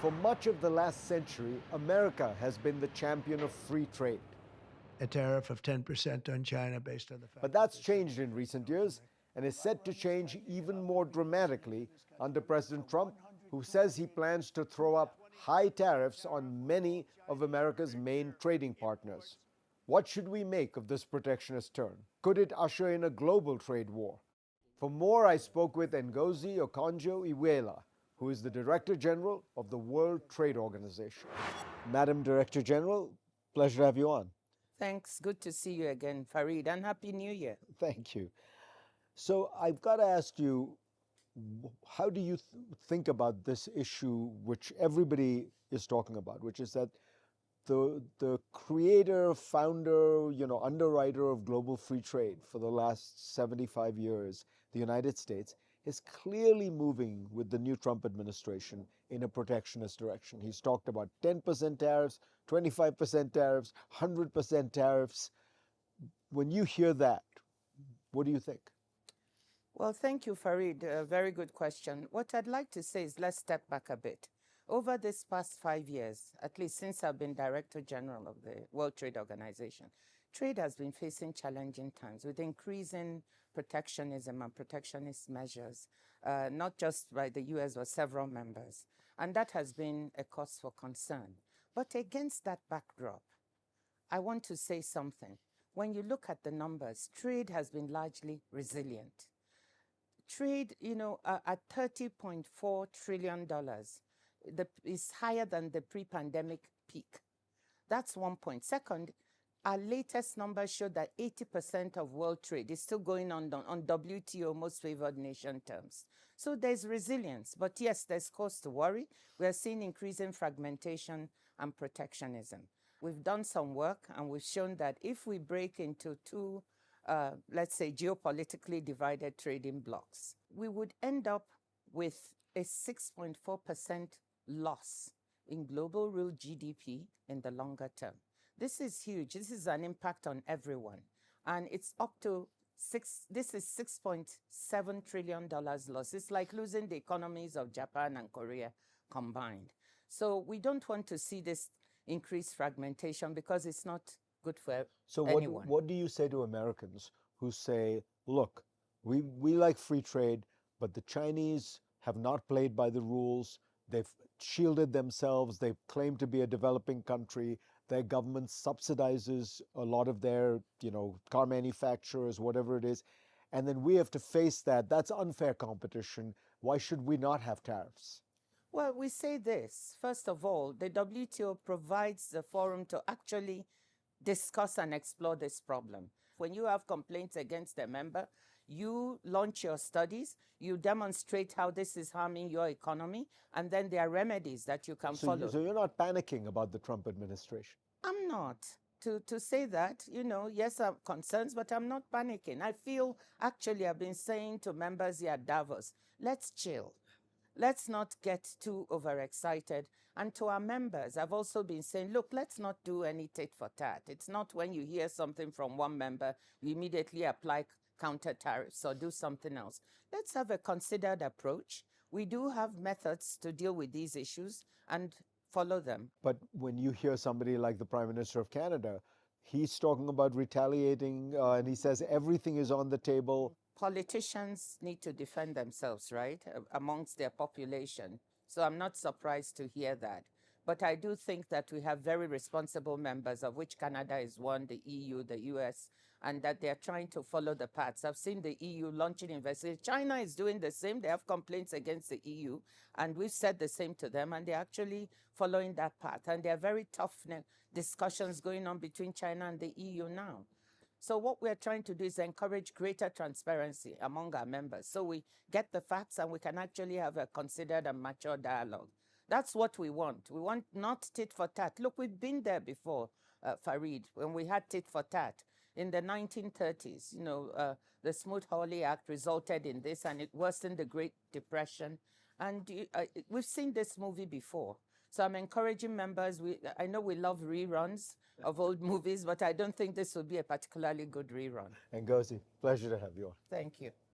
For much of the last century, America has been the champion of free trade. A tariff of 10% on China based on the fact. But that's changed in recent years and is set to change even more dramatically under President Trump, who says he plans to throw up high tariffs on many of America's main trading partners. What should we make of this protectionist turn? Could it usher in a global trade war? For more, I spoke with Ngozi Okonjo-Iweala, who is the Director General of the World Trade Organization. Madam Director General, pleasure to have you on. Thanks. Good to see you again, Farid, and Happy New Year. Thank you. So I've got to ask you, how do you think about this issue, which everybody is talking about, which is that the creator, founder, underwriter of global free trade for the last 75 years, the United States, is clearly moving with the new Trump administration in a protectionist direction. He's talked about 10% tariffs, 25% tariffs, 100% tariffs. When you hear that, what do you think? Well, thank you, Farid. A very good question. What I'd like to say is let's step back a bit. Over this past 5 years, at least since I've been Director General of the World Trade Organization, trade has been facing challenging times with increasing protectionism and protectionist measures, not just by the U.S., but several members. And that has been a cause for concern. But against that backdrop, I want to say something. When you look at the numbers, trade has been largely resilient. Trade, at $30.4 trillion, is higher than the pre-pandemic peak. That's 1 point. Second, our latest numbers show that 80% of world trade is still going on WTO, most favored nation terms. So there's resilience. But yes, there's cause to worry. We are seeing increasing fragmentation and protectionism. We've done some work, and we've shown that if we break into two, let's say, geopolitically divided trading blocks, we would end up with a 6.4% loss in global real GDP in the longer term. This is huge. This is an impact on everyone. And it's up to this is $6.7 trillion loss. It's like losing the economies of Japan and Korea combined. So we don't want to see this increased fragmentation because it's not good for anyone. So what do you say to Americans who say, look, we like free trade, but the Chinese have not played by the rules. They've shielded themselves. They claim to be a developing country. Their government subsidizes a lot of their, car manufacturers, whatever it is. And then we have to face that. That's unfair competition. Why should we not have tariffs? Well, we say this. First of all, the WTO provides the forum to actually discuss and explore this problem. When you have complaints against a member, you launch your studies, you demonstrate how this is harming your economy, and then there are remedies that you can follow. So you're not panicking about the Trump administration? I'm not. To say that, yes, I'm concerned, but I'm not panicking. I feel, actually, I've been saying to members here at Davos, let's chill. Let's not get too overexcited. And to our members, I've also been saying, look, let's not do any tit for tat. It's not when you hear something from one member, you immediately apply counter tariffs or do something else. Let's have a considered approach. We do have methods to deal with these issues and follow them. But when you hear somebody like the Prime Minister of Canada, he's talking about retaliating, and he says everything is on the table. Politicians need to defend themselves, right, amongst their population. So I'm not surprised to hear that. But I do think that we have very responsible members, of which Canada is one, the EU, the US, and that they're trying to follow the paths. I've seen the EU launching investigations. China is doing the same. They have complaints against the EU, and we've said the same to them, and they're actually following that path. And there are very tough discussions going on between China and the EU now. So what we're trying to do is encourage greater transparency among our members so we get the facts and we can actually have a considered and mature dialogue. That's what we want. We want not tit for tat. Look, we've been there before, Farid, when we had tit for tat. In the 1930s, the Smoot-Hawley Act resulted in this, and it worsened the Great Depression. And we've seen this movie before. So I'm encouraging members. I know we love reruns of old movies, but I don't think this would be a particularly good rerun. Ngozi, pleasure to have you on. Thank you.